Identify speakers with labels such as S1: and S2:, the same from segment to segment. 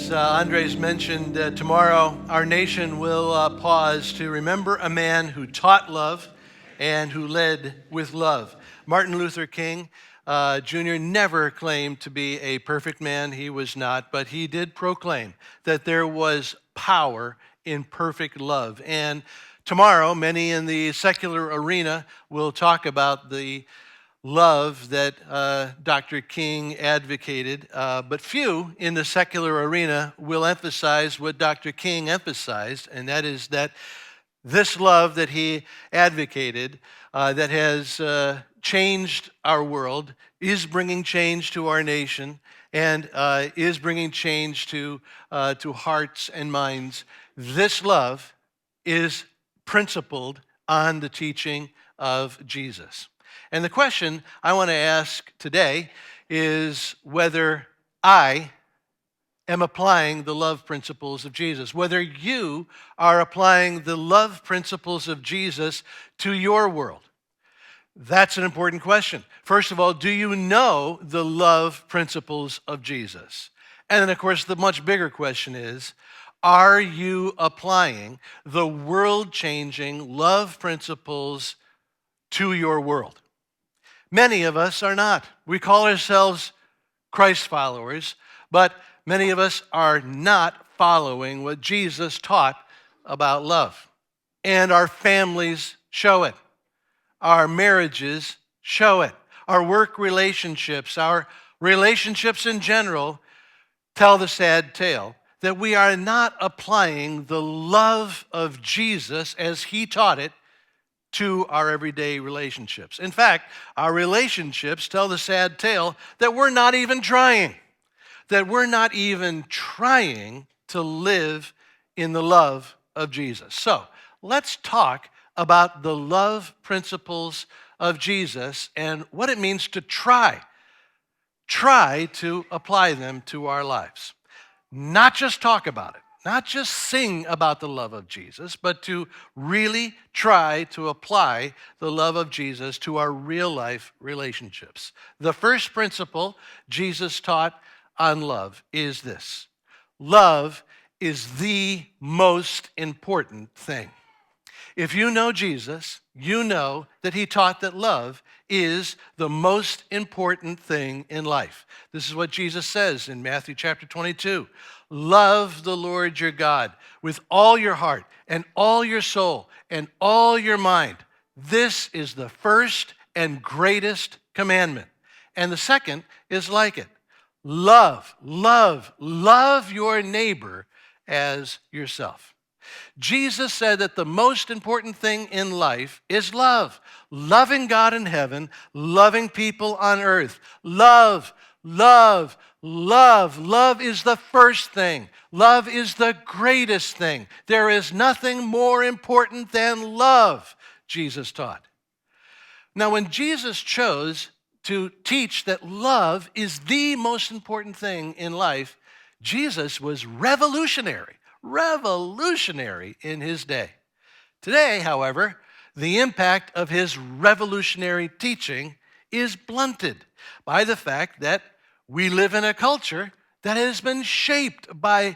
S1: As Andres mentioned, tomorrow our nation will pause to remember a man who taught love and who led with love. Martin Luther King Jr. never claimed to be a perfect man. He was not, but he did proclaim that there was power in perfect love. And tomorrow, many in the secular arena will talk about the love that Dr. King advocated, but few in the secular arena will emphasize what Dr. King emphasized, and that is that this love that he advocated that has changed our world is bringing change to our nation and is bringing change to hearts and minds. This love is principled on the teaching of Jesus. And the question I want to ask today is whether I am applying the love principles of Jesus, whether you are applying the love principles of Jesus to your world. That's an important question. First of all, do you know the love principles of Jesus? And then, of course, the much bigger question is, are you applying the world-changing love principles to your world? Many of us are not. We call ourselves Christ followers, but many of us are not following what Jesus taught about love. And our families show it. Our marriages show it. Our work relationships, our relationships in general tell the sad tale that we are not applying the love of Jesus as he taught it to our everyday relationships. In fact, our relationships tell the sad tale that we're not even trying, to live in the love of Jesus. So let's talk about the love principles of Jesus and what it means to try to apply them to our lives. Not just talk about it, not just sing about the love of Jesus, but to really try to apply the love of Jesus to our real life relationships. The first principle Jesus taught on love is this: love is the most important thing. If you know Jesus, you know that he taught that love is the most important thing in life. This is what Jesus says in Matthew chapter 22. Love the Lord your God with all your heart and all your soul and all your mind. This is the first and greatest commandment. And the second is like it. Love your neighbor as yourself. Jesus said that the most important thing in life is love. Loving God in heaven, loving people on earth. Love is the first thing. Love is the greatest thing. There is nothing more important than love, Jesus taught. Now, when Jesus chose to teach that love is the most important thing in life, Jesus was revolutionary in his day. Today, however, the impact of his revolutionary teaching is blunted by the fact that we live in a culture that has been shaped by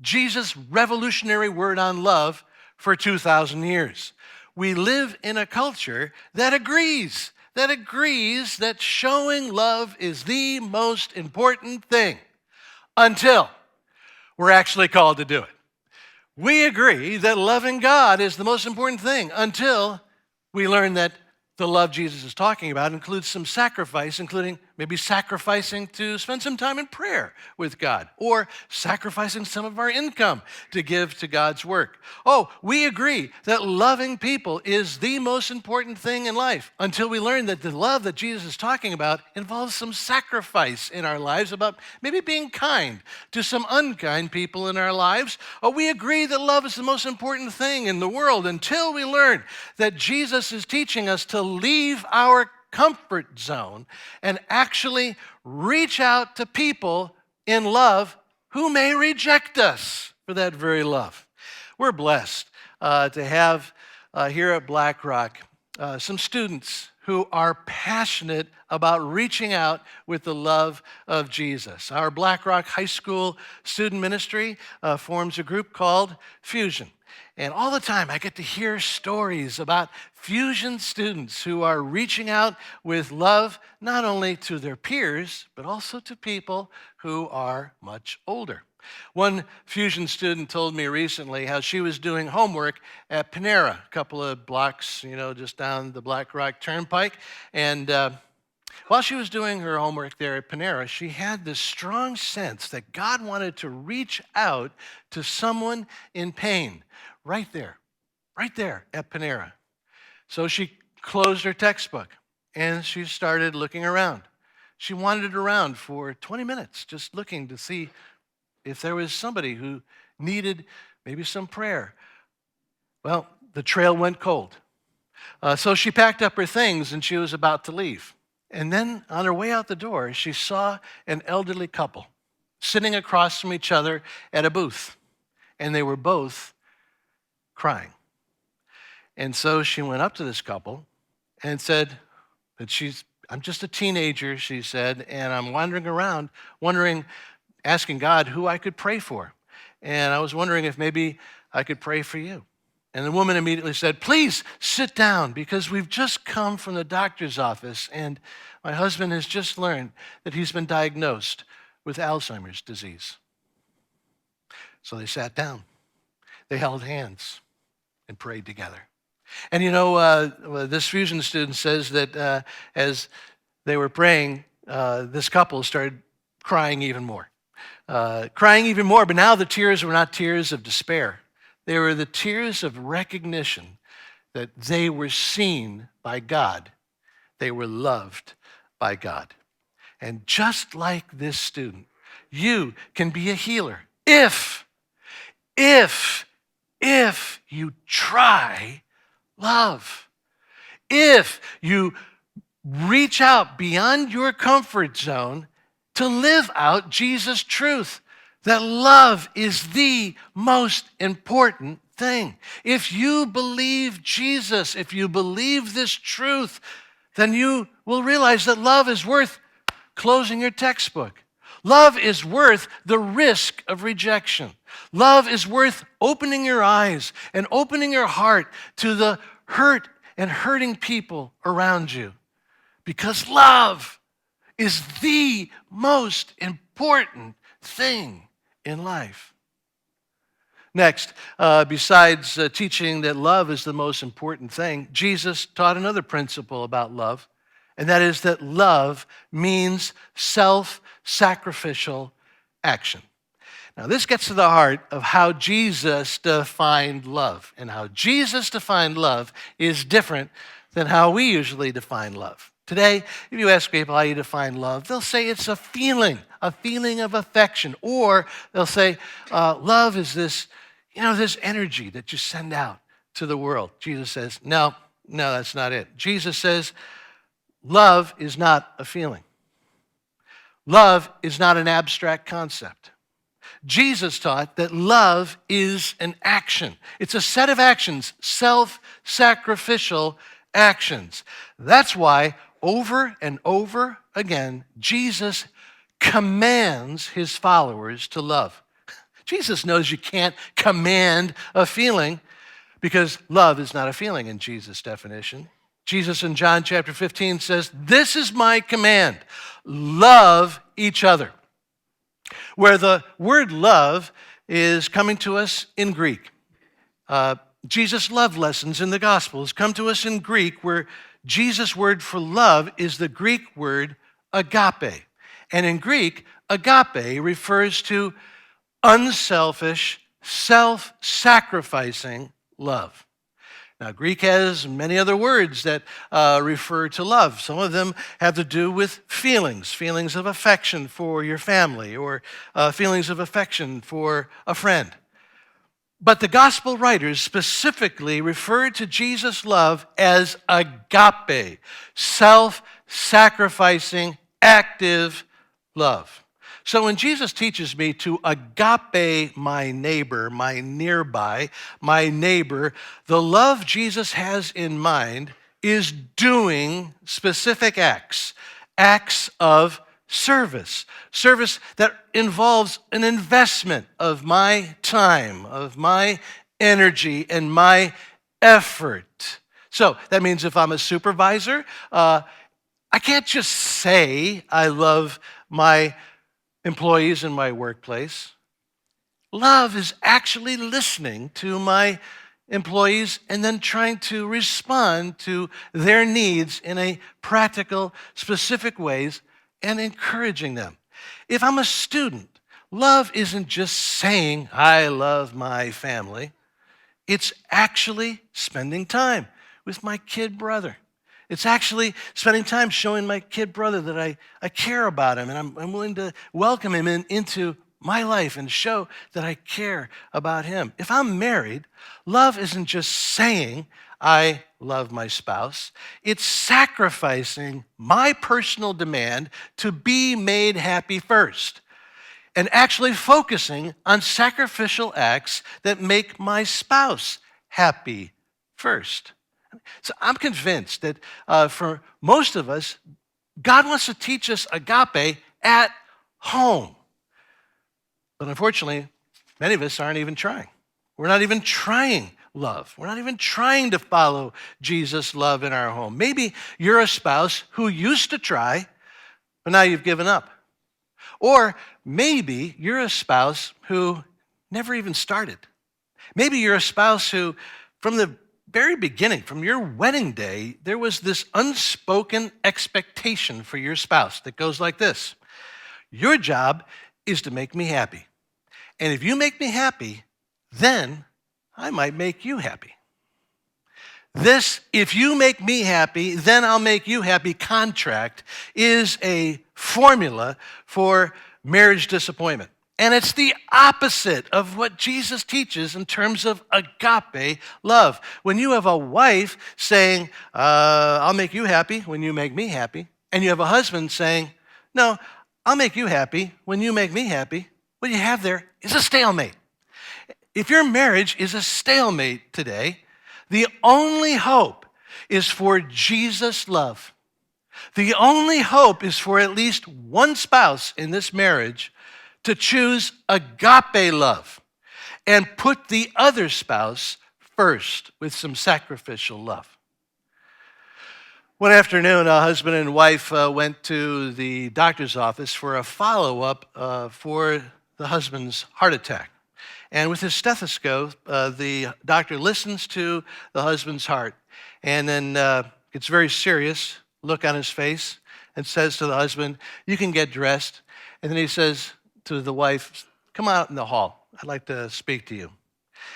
S1: Jesus' revolutionary word on love for 2,000 years. We live in a culture that agrees that showing love is the most important thing until we're actually called to do it. We agree that loving God is the most important thing until we learn that the love Jesus is talking about includes some sacrifice, including maybe sacrificing to spend some time in prayer with God or sacrificing some of our income to give to God's work. Oh, we agree that loving people is the most important thing in life until we learn that the love that Jesus is talking about involves some sacrifice in our lives, about maybe being kind to some unkind people in our lives. Oh, we agree that love is the most important thing in the world until we learn that Jesus is teaching us to leave our comfort zone and actually reach out to people in love who may reject us for that very love. We're blessed to have here at Black Rock some students who are passionate about reaching out with the love of Jesus. Our Black Rock High School student ministry forms a group called Fusion. And all the time I get to hear stories about Fusion students who are reaching out with love not only to their peers, but also to people who are much older. One Fusion student told me recently how she was doing homework at Panera, a couple of blocks, just down the Black Rock Turnpike. And while she was doing her homework there at Panera, she had this strong sense that God wanted to reach out to someone in pain right there at Panera. So she closed her textbook and she started looking around. She wandered around for 20 minutes just looking to see if there was somebody who needed maybe some prayer. Well, the trail went cold. So she packed up her things and she was about to leave. And then on her way out the door, she saw an elderly couple sitting across from each other at a booth. And they were both crying. And so she went up to this couple and said that I'm just a teenager, she said, and I'm wandering around, asking God who I could pray for. And I was wondering if maybe I could pray for you. And the woman immediately said, please sit down because we've just come from the doctor's office and my husband has just learned that he's been diagnosed with Alzheimer's disease. So they sat down. They held hands and prayed together. And this Fusion student says that as they were praying, this couple started crying even more. But now the tears were not tears of despair. They were the tears of recognition that they were seen by God. They were loved by God. And just like this student, you can be a healer if you try love. If you reach out beyond your comfort zone to live out Jesus' truth, that love is the most important thing. If you believe Jesus, if you believe this truth, then you will realize that love is worth closing your textbook. Love is worth the risk of rejection. Love is worth opening your eyes and opening your heart to the hurt and hurting people around you. Because love is the most important thing in life. Next, besides teaching that love is the most important thing, Jesus taught another principle about love, and that is that love means self-sacrificial action. Now, this gets to the heart of how Jesus defined love, and how Jesus defined love is different than how we usually define love. Today, if you ask people how you define love, they'll say it's a feeling of affection, or they'll say love is this energy that you send out to the world. Jesus says, no, that's not it. Jesus says, love is not a feeling. Love is not an abstract concept. Jesus taught that love is an action. It's a set of actions, self-sacrificial actions. That's why over and over again, Jesus commands his followers to love. Jesus knows you can't command a feeling because love is not a feeling in Jesus' definition. Jesus in John chapter 15 says, "This is my command, love each other." Where the word love is coming to us in Greek. Jesus' love lessons in the Gospels come to us in Greek, where Jesus' word for love is the Greek word agape. And in Greek, agape refers to unselfish, self-sacrificing love. Now, Greek has many other words that refer to love. Some of them have to do with feelings of affection for your family, or feelings of affection for a friend. But the gospel writers specifically refer to Jesus' love as agape, self-sacrificing, active love. So when Jesus teaches me to agape my neighbor, my nearby, my neighbor, the love Jesus has in mind is doing specific acts, acts of service, service that involves an investment of my time, of my energy, and my effort. So that means if I'm a supervisor, I can't just say I love my employees in my workplace. Love is actually listening to my employees and then trying to respond to their needs in a practical, specific ways and encouraging them. If I'm a student, love isn't just saying, I love my family. It's actually spending time with my kid brother. It's actually spending time showing my kid brother that I care about him and I'm willing to welcome him into my life and show that I care about him. If I'm married, love isn't just saying I love my spouse. It's sacrificing my personal demand to be made happy first and actually focusing on sacrificial acts that make my spouse happy first. So I'm convinced that for most of us, God wants to teach us agape at home. But unfortunately, many of us aren't even trying. We're not even trying love. We're not even trying to follow Jesus' love in our home. Maybe you're a spouse who used to try, but now you've given up. Or maybe you're a spouse who never even started. Maybe you're a spouse who, from the very beginning, from your wedding day, there was this unspoken expectation for your spouse that goes like this. Your job is to make me happy. And if you make me happy, then I might make you happy. This, if you make me happy, then I'll make you happy contract is a formula for marriage disappointment. And it's the opposite of what Jesus teaches in terms of agape love. When you have a wife saying, I'll make you happy when you make me happy, and you have a husband saying, no, I'll make you happy when you make me happy, what you have there is a stalemate. If your marriage is a stalemate today, the only hope is for Jesus' love. The only hope is for at least one spouse in this marriage to choose agape love and put the other spouse first with some sacrificial love. One afternoon, a husband and wife went to the doctor's office for a follow-up for the husband's heart attack. And with his stethoscope, the doctor listens to the husband's heart and then gets very serious, look on his face, and says to the husband, you can get dressed. And then he says to the wife, come out in the hall. I'd like to speak to you.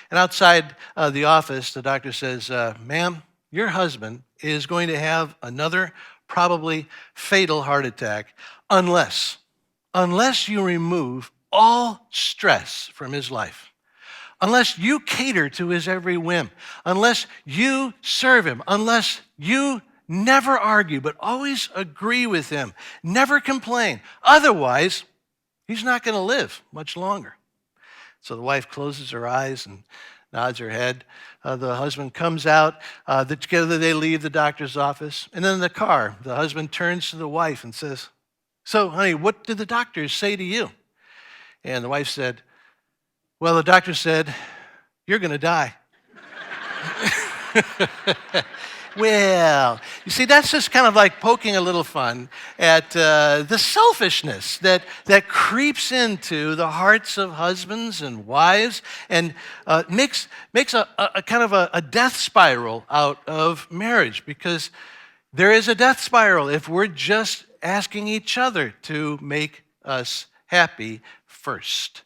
S1: And outside the office, the doctor says, ma'am, your husband is going to have another probably fatal heart attack unless you remove all stress from his life, unless you cater to his every whim, unless you serve him, unless you never argue but always agree with him, never complain. Otherwise, he's not going to live much longer. So the wife closes her eyes and nods her head. The husband comes out. Together they leave the doctor's office. And then in the car, the husband turns to the wife and says, so, honey, what did the doctors say to you? And the wife said, well, the doctor said, you're going to die. Well, you see, that's just kind of like poking a little fun at the selfishness that creeps into the hearts of husbands and wives and makes a kind of a death spiral out of marriage, because there is a death spiral if we're just asking each other to make us happy first.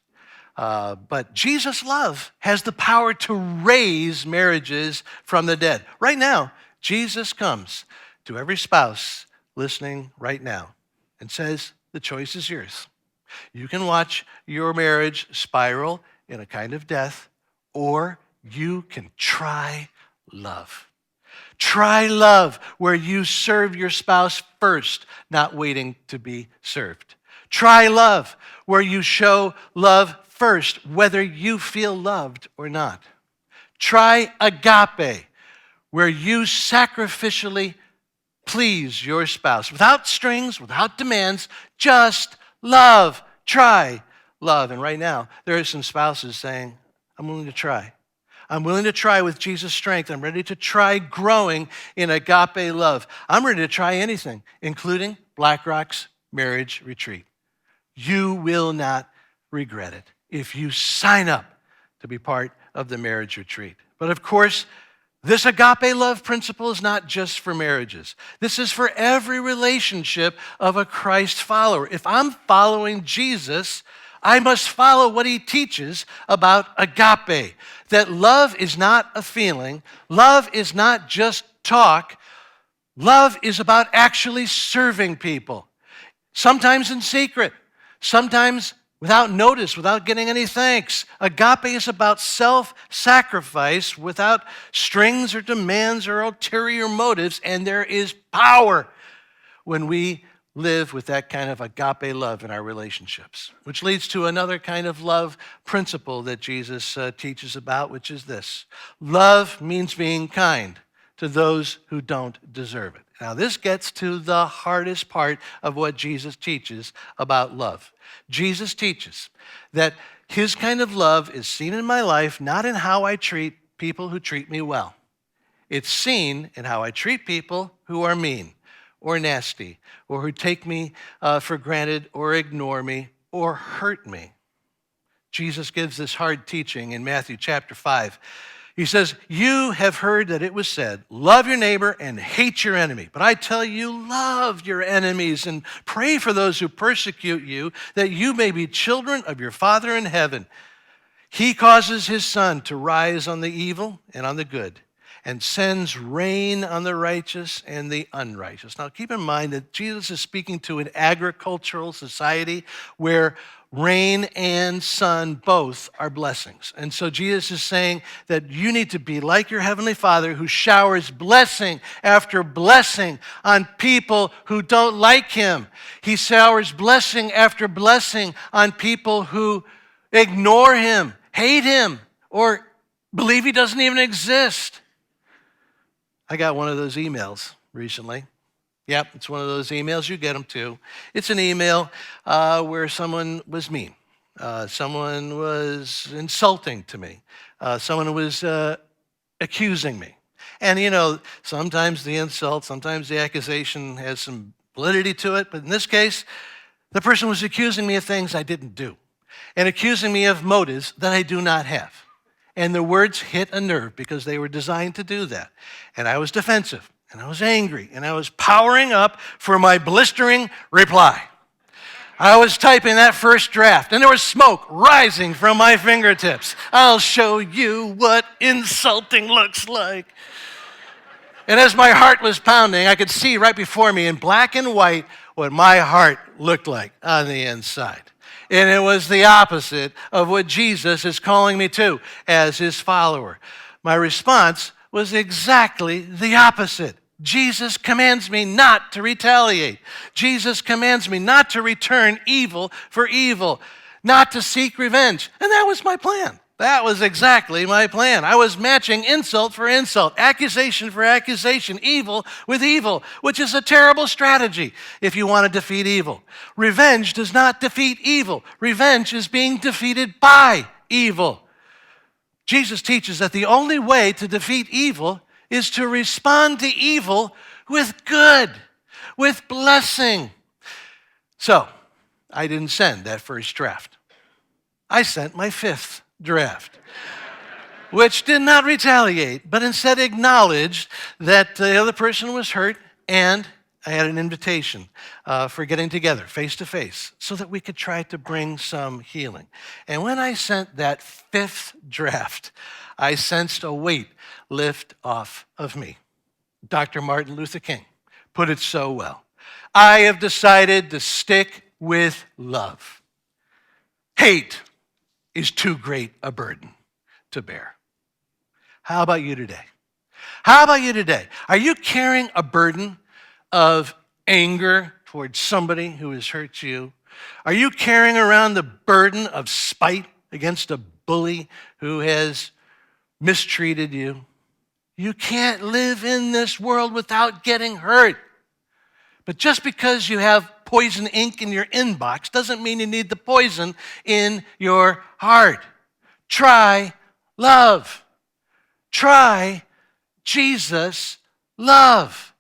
S1: But Jesus' love has the power to raise marriages from the dead. Right now, Jesus comes to every spouse listening right now and says, the choice is yours. You can watch your marriage spiral in a kind of death, or you can try love. Try love where you serve your spouse first, not waiting to be served. Try love where you show love first, whether you feel loved or not. Try agape, where you sacrificially please your spouse without strings, without demands, just love. Try love. And right now, there are some spouses saying, I'm willing to try. I'm willing to try with Jesus' strength. I'm ready to try growing in agape love. I'm ready to try anything, including BlackRock's marriage retreat. You will not regret it if you sign up to be part of the marriage retreat. But of course, this agape love principle is not just for marriages. This is for every relationship of a Christ follower. If I'm following Jesus, I must follow what he teaches about agape, that love is not a feeling, love is not just talk, love is about actually serving people, sometimes in secret, sometimes without notice, without getting any thanks. Agape is about self-sacrifice without strings or demands or ulterior motives, and there is power when we live with that kind of agape love in our relationships, which leads to another kind of love principle that Jesus teaches about, which is this. Love means being kind to those who don't deserve it. Now, this gets to the hardest part of what Jesus teaches about love. Jesus teaches that his kind of love is seen in my life not in how I treat people who treat me well. It's seen in how I treat people who are mean or nasty or who take me for granted or ignore me or hurt me. Jesus gives this hard teaching in Matthew chapter 5. He says, you have heard that it was said, love your neighbor and hate your enemy. But I tell you, love your enemies and pray for those who persecute you, that you may be children of your Father in heaven. He causes his sun to rise on the evil and on the good, and sends rain on the righteous and the unrighteous. Now, keep in mind that Jesus is speaking to an agricultural society where rain and sun both are blessings. And so Jesus is saying that you need to be like your Heavenly Father who showers blessing after blessing on people who don't like him. He showers blessing after blessing on people who ignore him, hate him, or believe he doesn't even exist. I got one of those emails recently. Yep, it's one of those emails. You get them too. It's an email where someone was mean. Someone was insulting to me. Someone was accusing me. And you know, sometimes the insult, sometimes the accusation has some validity to it. But in this case, the person was accusing me of things I didn't do and accusing me of motives that I do not have. And the words hit a nerve because they were designed to do that. And I was defensive, and I was angry, and I was powering up for my blistering reply. I was typing that first draft, and there was smoke rising from my fingertips. I'll show you what insulting looks like. And as my heart was pounding, I could see right before me in black and white what my heart looked like on the inside. And it was the opposite of what Jesus is calling me to as his follower. My response was exactly the opposite. Jesus commands me not to retaliate. Jesus commands me not to return evil for evil, not to seek revenge. And that was my plan. That was exactly my plan. I was matching insult for insult, accusation for accusation, evil with evil, which is a terrible strategy if you want to defeat evil. Revenge does not defeat evil. Revenge is being defeated by evil. Jesus teaches that the only way to defeat evil is to respond to evil with good, with blessing. So, I didn't send that first draft. I sent my fifth draft, which did not retaliate, but instead acknowledged that the other person was hurt, and I had an invitation for getting together face-to-face so that we could try to bring some healing. And when I sent that fifth draft, I sensed a weight lift off of me. Dr. Martin Luther King put it so well. I have decided to stick with love. Hate is too great a burden to bear. How about you today? How about you today? Are you carrying a burden of anger towards somebody who has hurt you? Are you carrying around the burden of spite against a bully who has mistreated you? You can't live in this world without getting hurt. But just because you have poison ink in your inbox doesn't mean you need the poison in your heart. Try love. Try Jesus' love.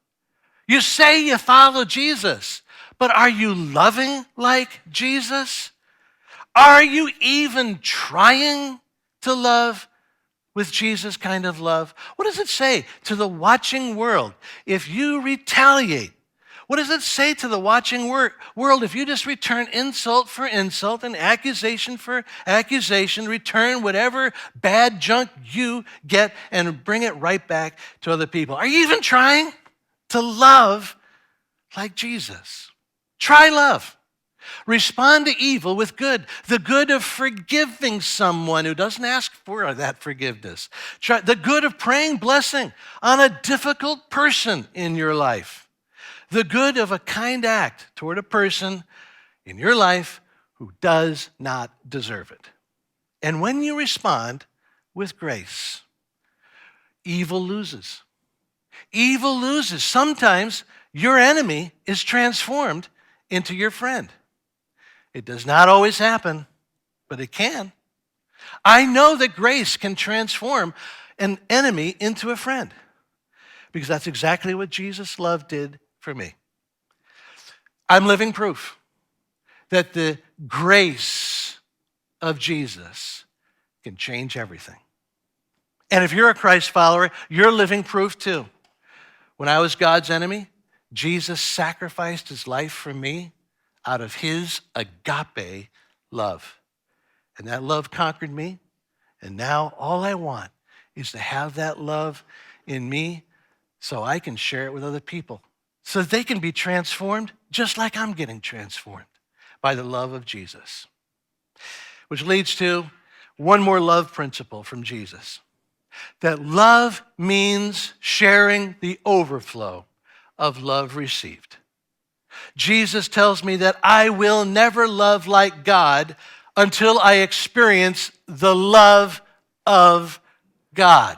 S1: You say you follow Jesus, but are you loving like Jesus? Are you even trying to love with Jesus' kind of love? What does it say to the watching world if you retaliate? What does it say to the watching world if you just return insult for insult and accusation for accusation, return whatever bad junk you get and bring it right back to other people? Are you even trying to love like Jesus? Try love. Respond to evil with good, the good of forgiving someone who doesn't ask for that forgiveness. Try the good of praying blessing on a difficult person in your life. The good of a kind act toward a person in your life who does not deserve it. And when you respond with grace, evil loses. Evil loses. Sometimes your enemy is transformed into your friend. It does not always happen, but it can. I know that grace can transform an enemy into a friend because that's exactly what Jesus' love did for me. I'm living proof that the grace of Jesus can change everything. And if you're a Christ follower, you're living proof too. When I was God's enemy, Jesus sacrificed his life for me out of his agape love. And that love conquered me. And now all I want is to have that love in me so I can share it with other people, so that they can be transformed just like I'm getting transformed by the love of Jesus. Which leads to one more love principle from Jesus, that love means sharing the overflow of love received. Jesus tells me that I will never love like God until I experience the love of God.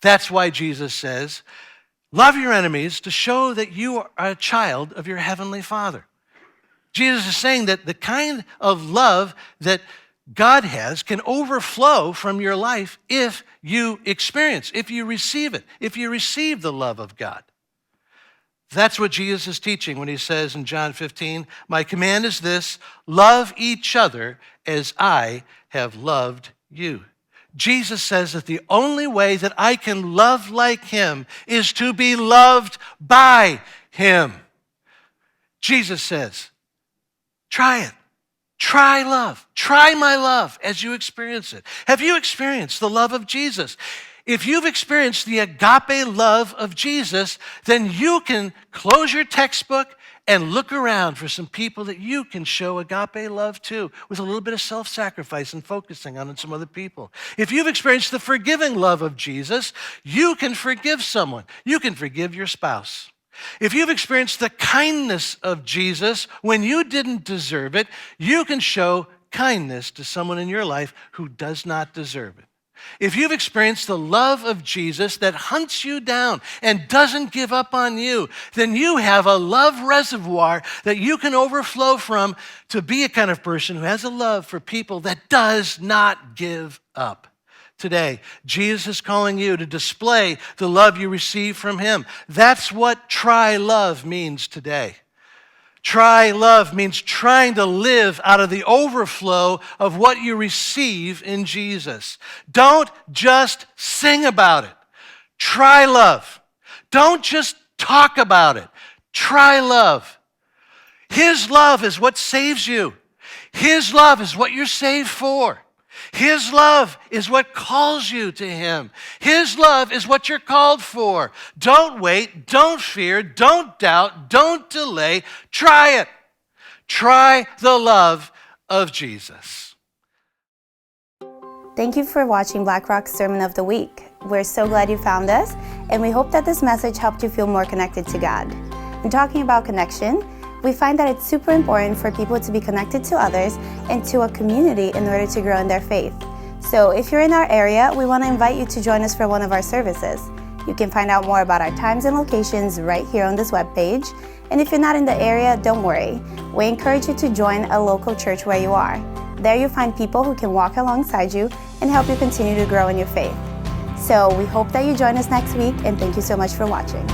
S1: That's why Jesus says, love your enemies to show that you are a child of your heavenly Father. Jesus is saying that the kind of love that God has can overflow from your life if you experience, if you receive it, if you receive the love of God. That's what Jesus is teaching when he says in John 15, my command is this, love each other as I have loved you. Jesus says that the only way that I can love like him is to be loved by him. Jesus says, try it. Try love. Try my love as you experience it. Have you experienced the love of Jesus? If you've experienced the agape love of Jesus, then you can close your textbook and look around for some people that you can show agape love to with a little bit of self-sacrifice and focusing on some other people. If you've experienced the forgiving love of Jesus, you can forgive someone. You can forgive your spouse. If you've experienced the kindness of Jesus when you didn't deserve it, you can show kindness to someone in your life who does not deserve it. If you've experienced the love of Jesus that hunts you down and doesn't give up on you, then you have a love reservoir that you can overflow from to be a kind of person who has a love for people that does not give up. Today, Jesus is calling you to display the love you receive from him. That's what try love means today. Try love means trying to live out of the overflow of what you receive in Jesus. Don't just sing about it. Try love. Don't just talk about it. Try love. His love is what saves you. His love is what you're saved for. His love is what calls you to him. His love is what you're called for. Don't wait, don't fear, don't doubt, don't delay. Try it. Try the love of Jesus.
S2: Thank you for watching BlackRock's Sermon of the Week. We're so glad you found us, and we hope that this message helped you feel more connected to God. In talking about connection, we find that it's super important for people to be connected to others and to a community in order to grow in their faith. So if you're in our area, we want to invite you to join us for one of our services. You can find out more about our times and locations right here on this webpage. And if you're not in the area, don't worry. We encourage you to join a local church where you are. There you'll find people who can walk alongside you and help you continue to grow in your faith. So we hope that you join us next week, and thank you so much for watching.